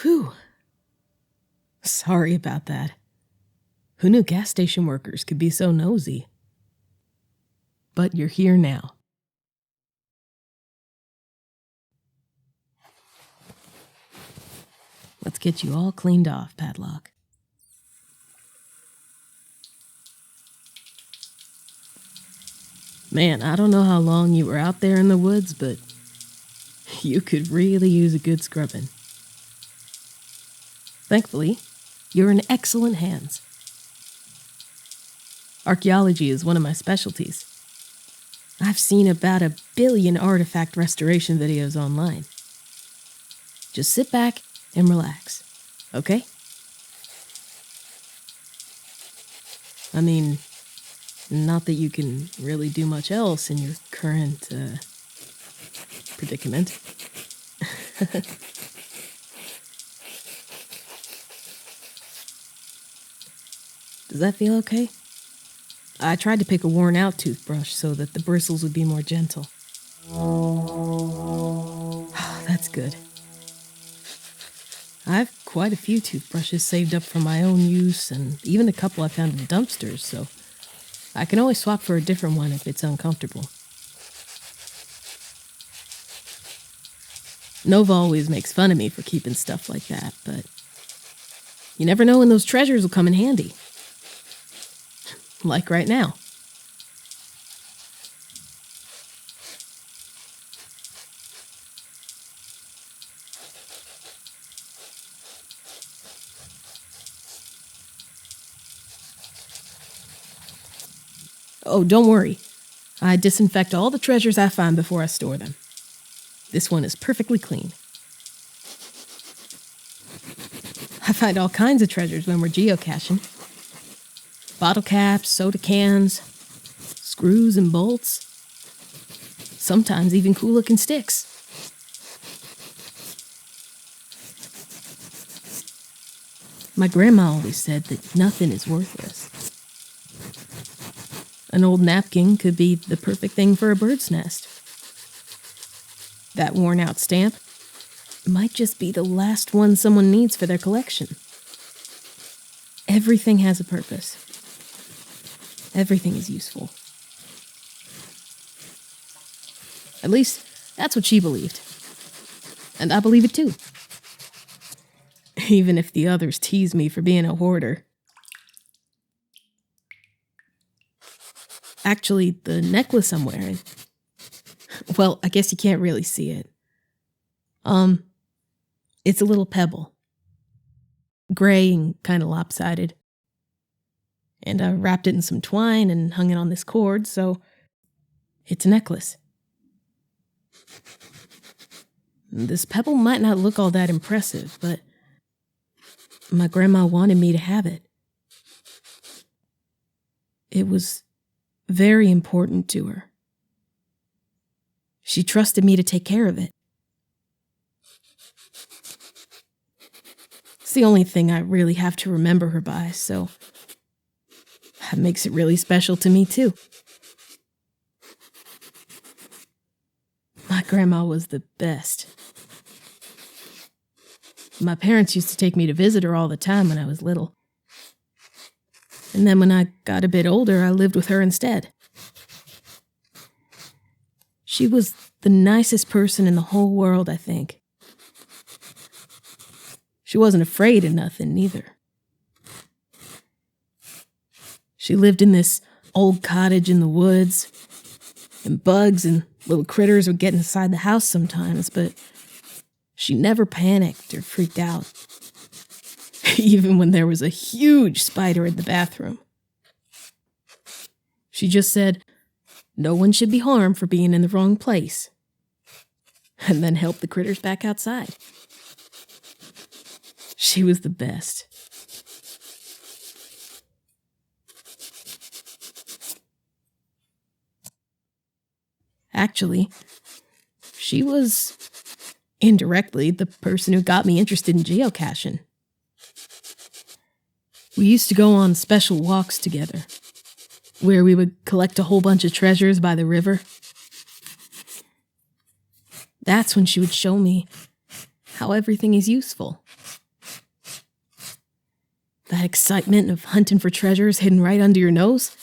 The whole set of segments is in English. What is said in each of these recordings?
Whew. Sorry about that. Who knew gas station workers could be so nosy? But you're here now. Let's get you all cleaned off, Padlock. Man, I don't know how long you were out there in the woods, but you could really use a good scrubbing. Thankfully, you're in excellent hands. Archaeology is one of my specialties. I've seen about 1 billion artifact restoration videos online. Just sit back and relax, okay? I mean, not that you can really do much else in your current, predicament. Does that feel okay? I tried to pick a worn-out toothbrush so that the bristles would be more gentle. That's good. I have quite a few toothbrushes saved up for my own use, and even a couple I found in dumpsters, so I can always swap for a different one if it's uncomfortable. Nova always makes fun of me for keeping stuff like that, but you never know when those treasures will come in handy. Like right now. Oh, don't worry. I disinfect all the treasures I find before I store them. This one is perfectly clean. I find all kinds of treasures when we're geocaching. Bottle caps, soda cans, screws and bolts. Sometimes even cool-looking sticks. My grandma always said that nothing is worthless. An old napkin could be the perfect thing for a bird's nest. That worn-out stamp might just be the last one someone needs for their collection. Everything has a purpose. Everything is useful. At least, that's what she believed. And I believe it too. Even if the others tease me for being a hoarder. Actually, the necklace I'm wearing, well, I guess you can't really see it. It's a little pebble. Gray and kind of lopsided. And I wrapped it in some twine and hung it on this cord, so it's a necklace. This pebble might not look all that impressive, but my grandma wanted me to have it. It was very important to her. She trusted me to take care of it. It's the only thing I really have to remember her by, so that makes it really special to me, too. My grandma was the best. My parents used to take me to visit her all the time when I was little. And then when I got a bit older, I lived with her instead. She was the nicest person in the whole world, I think. She wasn't afraid of nothing, neither. She lived in this old cottage in the woods, and bugs and little critters would get inside the house sometimes, but she never panicked or freaked out, even when there was a huge spider in the bathroom. She just said, no one should be harmed for being in the wrong place, and then helped the critters back outside. She was the best. Actually, she was indirectly the person who got me interested in geocaching. We used to go on special walks together, where we would collect a whole bunch of treasures by the river. That's when she would show me how everything is useful. That excitement of hunting for treasures hidden right under your nose?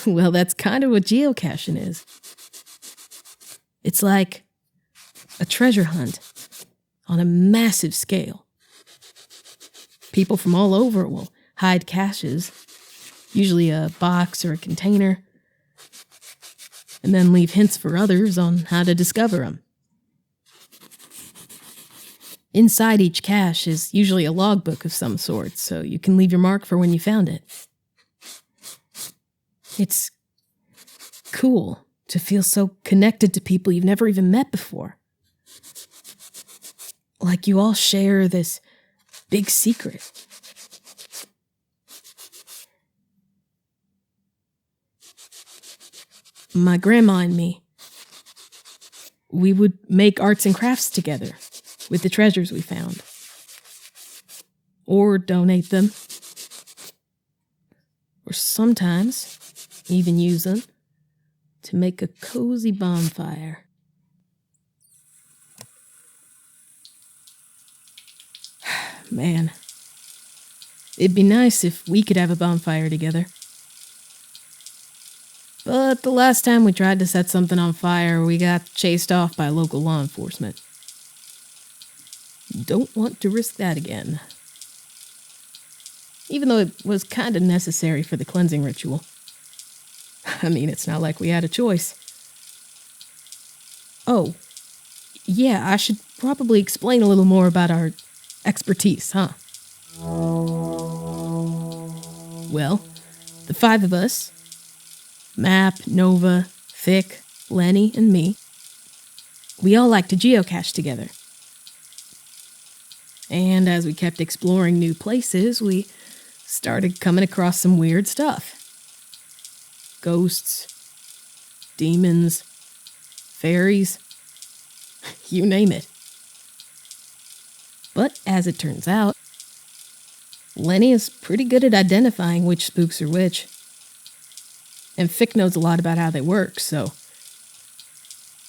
Well, that's kind of what geocaching is. It's like a treasure hunt on a massive scale. People from all over will hide caches, usually a box or a container, and then leave hints for others on how to discover them. Inside each cache is usually a logbook of some sort, so you can leave your mark for when you found it. It's cool to feel so connected to people you've never even met before. Like you all share this big secret. My grandma and me, we would make arts and crafts together with the treasures we found. Or donate them. Or sometimes even use them to make a cozy bonfire. Man, it'd be nice if we could have a bonfire together. But the last time we tried to set something on fire, we got chased off by local law enforcement. Don't want to risk that again. Even though it was kind of necessary for the cleansing ritual. I mean, it's not like we had a choice. Oh, yeah, I should probably explain a little more about our expertise, huh? Well, the 5 of us, Map, Nova, Vic, Lenny, and me, we all like to geocache together. And as we kept exploring new places, we started coming across some weird stuff. Ghosts, demons, fairies, you name it. But as it turns out, Lenny is pretty good at identifying which spooks are which. And Fick knows a lot about how they work, so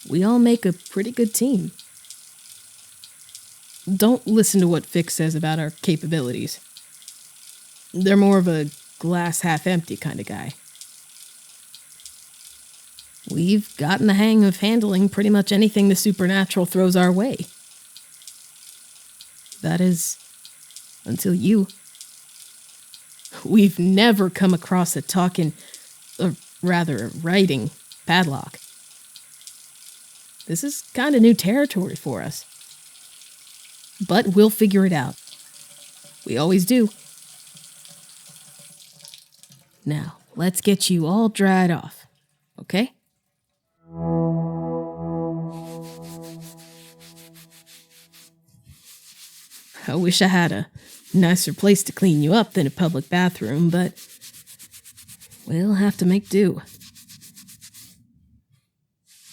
we all make a pretty good team. Don't listen to what Fick says about our capabilities. They're more of a glass half empty kind of guy. We've gotten the hang of handling pretty much anything the supernatural throws our way. That is, until you. We've never come across a talking, or rather a writing, Padlock. This is kind of new territory for us. But we'll figure it out. We always do. Now, let's get you all dried off, okay? I wish I had a nicer place to clean you up than a public bathroom, but we'll have to make do.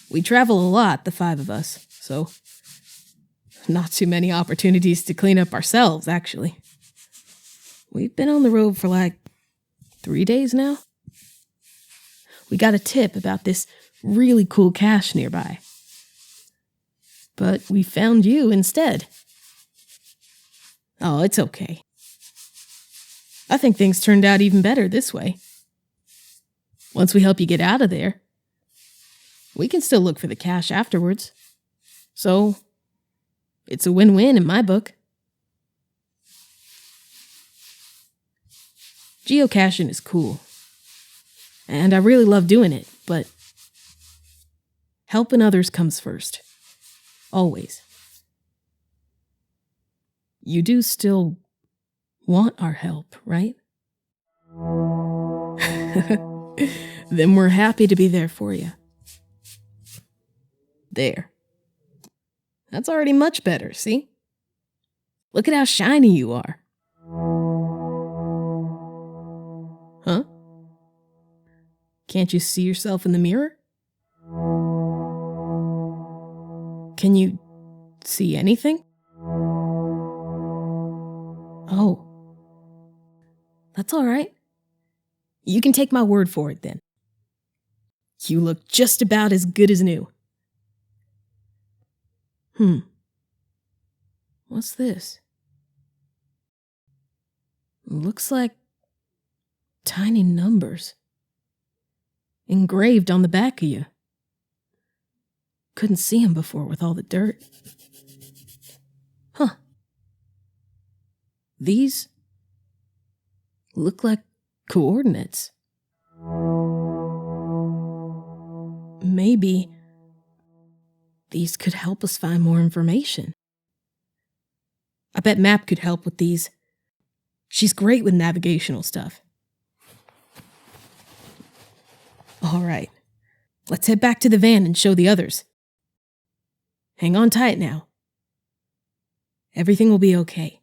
We travel a lot, the 5 of us, so not too many opportunities to clean up ourselves, actually. We've been on the road for like 3 days now. We got a tip about this really cool cache nearby. But we found you instead. Oh, it's okay. I think things turned out even better this way. Once we help you get out of there, we can still look for the cache afterwards. So, it's a win-win in my book. Geocaching is cool. And I really love doing it, but helping others comes first. Always. You do still want our help, right? Then we're happy to be there for you. There. That's already much better, see? Look at how shiny you are. Huh? Can't you see yourself in the mirror? Can you see anything? Oh. That's all right. You can take my word for it then. You look just about as good as new. What's this? Looks like tiny numbers engraved on the back of you. Couldn't see them before with all the dirt. Huh. These look like coordinates. Maybe these could help us find more information. I bet Map could help with these. She's great with navigational stuff. All right, let's head back to the van and show the others. Hang on tight now. Everything will be okay.